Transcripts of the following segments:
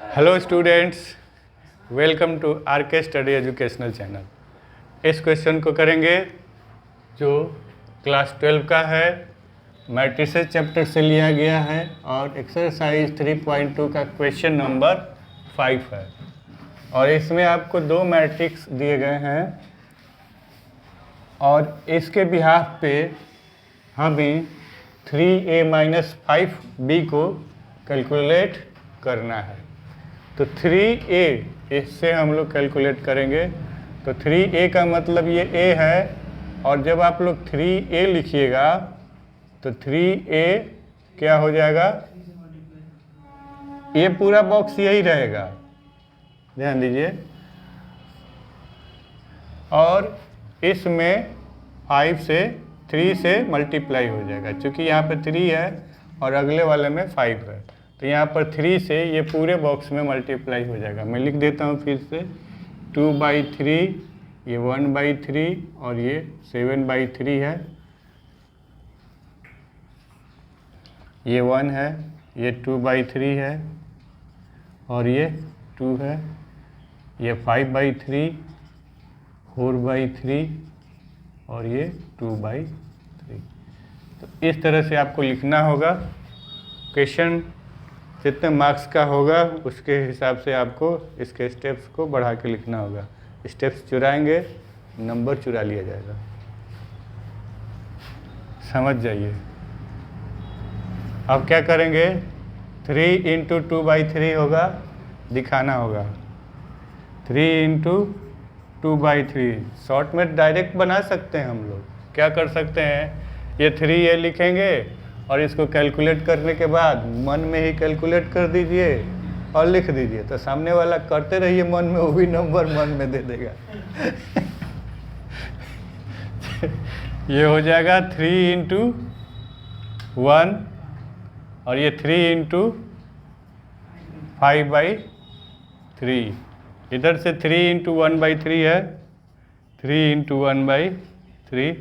Hello students, welcome to R K study educational channel. इस question को करेंगे जो क्लास 12 का है, मैट्रिसेस चैप्टर से लिया गया है और एक्सरसाइज 3.2 का क्वेश्चन नंबर 5 है। और इसमें आपको दो मैट्रिक्स दिए गए हैं और इसके बिहाफ पे हमें 3a-5b को कैलकुलेट करना है। तो 3a इससे हम लोग कैलकुलेट करेंगे। तो 3a का मतलब ये a है, और जब आप लोग 3a लिखिएगा तो 3a क्या हो जाएगा, ये पूरा बॉक्स यही रहेगा, ध्यान दीजिए। और इसमें 5 से 3 से मल्टीप्लाई हो जाएगा, क्योंकि यहाँ पे 3 है और अगले वाले में 5 है, तो यहाँ पर 3 से ये पूरे बॉक्स में मल्टीप्लाई हो जाएगा। मैं लिख देता हूँ फिर से, 2/3, ये 1/3 और ये 7/3 है, ये 1 है, ये 2/3 है और ये 2 है, ये 5/3, 4/3 और ये 2/3। तो इस तरह से आपको लिखना होगा। क्वेश्चन जितने मार्क्स का होगा उसके हिसाब से आपको इसके स्टेप्स को बढ़ा के लिखना होगा। स्टेप्स चुराएंगे, नंबर चुरा लिया जाएगा, समझ जाइए। अब क्या करेंगे, 3 × 2/3 होगा, दिखाना होगा। 3 × 2/3 शॉर्ट में डायरेक्ट बना सकते हैं हम लोग। क्या कर सकते हैं, ये 3a लिखेंगे और इसको कैलकुलेट करने के बाद मन में ही कैलकुलेट कर दीजिए और लिख दीजिए, तो सामने वाला करते रहिए मन में, वो भी नंबर मन में दे देगा। ये हो जाएगा 3 × 1 और ये 3 × 5/3। इधर से 3 × 1/3 है, 3 × 1/3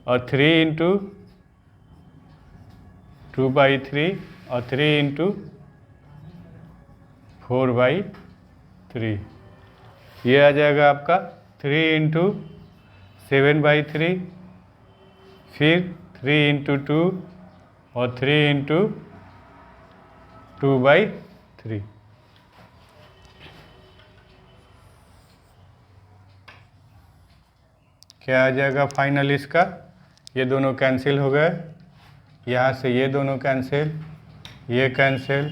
और 3 × 2/3 और 3 × 4/3। ये आ जाएगा आपका 3 × 7/3, फिर 3 × 2 और 3 × 2/3। क्या आ जाएगा फाइनल इसका, ये दोनों कैंसिल हो गए, यहाँ से ये दोनों कैंसिल, ये कैंसिल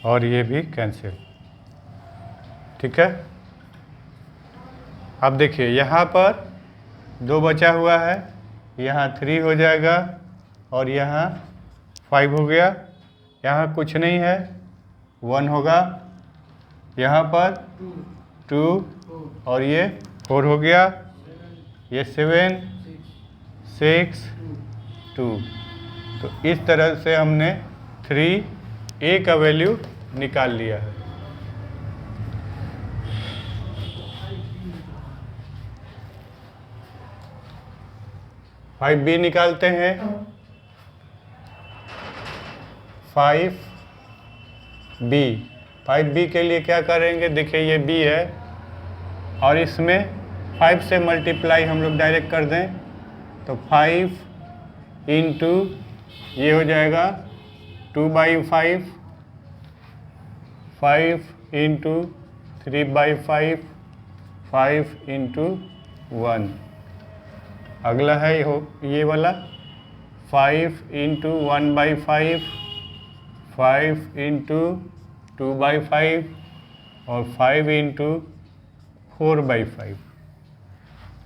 और ये भी कैंसिल, ठीक है। अब देखिए यहाँ पर 2 बचा हुआ है, यहाँ 3 हो जाएगा और यहाँ 5 हो गया, यहाँ कुछ नहीं है, 1 होगा, यहाँ पर 2 और ये 4 हो गया, ये 7, 6, 2। तो इस तरह से हमने 3a का वैल्यू निकाल लिया है। फाइव बी निकालते हैं। 5b के लिए क्या करेंगे, देखिए ये b है और इसमें 5 से मल्टीप्लाई हम लोग डायरेक्ट कर दें, तो 5 × ये हो जाएगा 2/5, 5 × 3/5, 5 × 1। अगला है ये वाला 5 × 1/5, 5 × 2/5 और 5 × 4/5।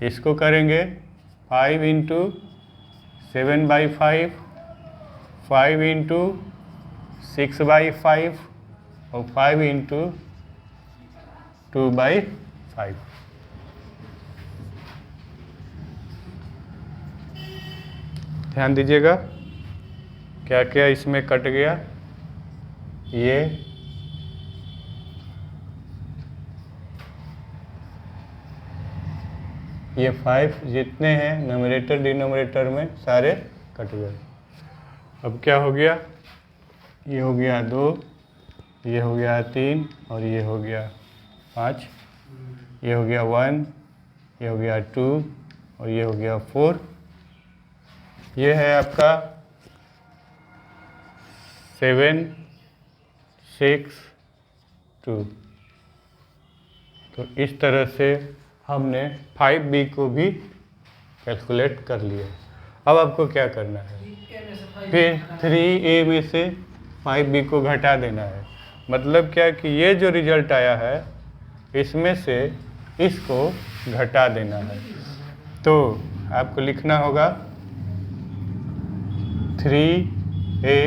इसको करेंगे 5 × 7/5, 5 × 6/5 और 5 × 2/5। ध्यान दीजिएगा क्या क्या इसमें कट गया। ये 5 जितने हैं न्यूमरेटर डिनोमिनेटर में सारे कट गए। अब क्या हो गया, ये हो गया 2, ये हो गया 3 और ये हो गया 5, ये हो गया 1, ये हो गया 2 और ये हो गया 4। ये है आपका 7 6 2। तो इस तरह से हमने 5B को भी कैलकुलेट कर लिया। अब आपको क्या करना है, फिर 3A में से 5B को घटा देना है। मतलब क्या कि ये जो रिजल्ट आया है इसमें से इसको घटा देना है। तो आपको लिखना होगा 3A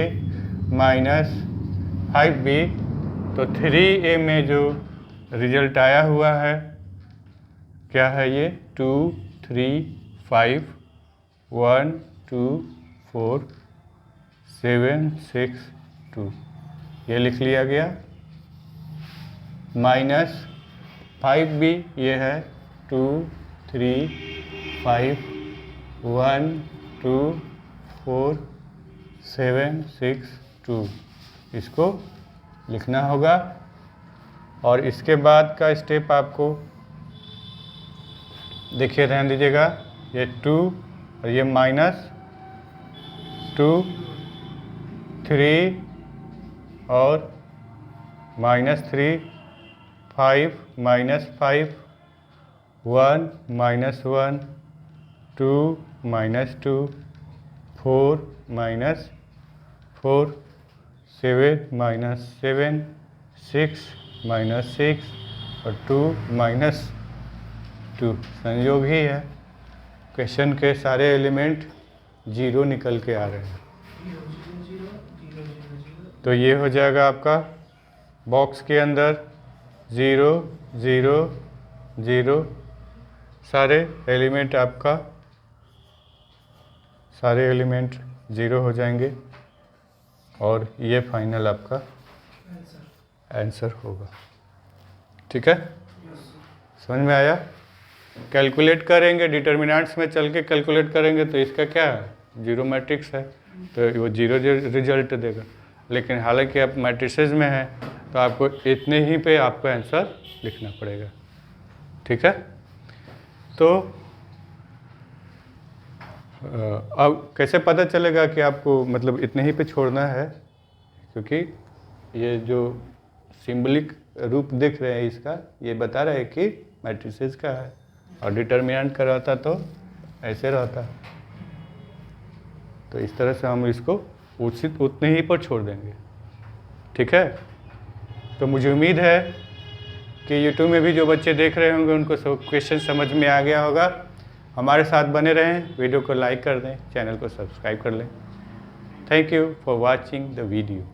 माइनस 5B। तो 3A में जो रिजल्ट आया हुआ है क्या है, ये 2 3 5 1 2 4 7 6 2, ये लिख लिया गया। माइनस 5B ये है 2 3 5 1 2 4 7 6 2, इसको लिखना होगा। और इसके बाद का स्टेप आपको देखिए, ध्यान दीजिएगा, ये 2 और ये माइनस 2 3 और minus 3 5 minus 5 1 minus 1 2 minus 2 4 minus 4 7 minus 7 6 minus 6 और 2 माइनस 2। संयोग ही है, क्वेश्चन के सारे एलिमेंट 0 निकल के आ रहे हैं। तो ये हो जाएगा आपका बॉक्स के अंदर 0 0 0, सारे एलिमेंट आपका सारे एलिमेंट 0 हो जाएंगे और ये फाइनल आपका आंसर होगा। ठीक है, समझ में आया? कैलकुलेट करेंगे, डिटर्मिनेंट्स में चल के कैलकुलेट करेंगे तो इसका क्या है, 0 मैट्रिक्स है तो वो 0 रिजल्ट देगा। लेकिन हालांकि आप मैट्रिसेस में हैं तो आपको इतने ही पे आपको आंसर लिखना पड़ेगा। ठीक है, तो अब कैसे पता चलेगा कि आपको मतलब इतने ही पे छोड़ना है, क्योंकि ये जो सिंबलिक रूप देख रहे हैं इसका, ये बता रहा है कि मैट्रिसेस का है, और डिटर्मिनेंट का रहता तो ऐसे रहता। तो इस तरह से हम इसको उचित उतने ही पर छोड़ देंगे। ठीक है, तो मुझे उम्मीद है कि यूट्यूब में भी जो बच्चे देख रहे होंगे उनको सब क्वेश्चन समझ में आ गया होगा। हमारे साथ बने रहें, वीडियो को लाइक कर दें, चैनल को सब्सक्राइब कर लें। Thank you for watching the video.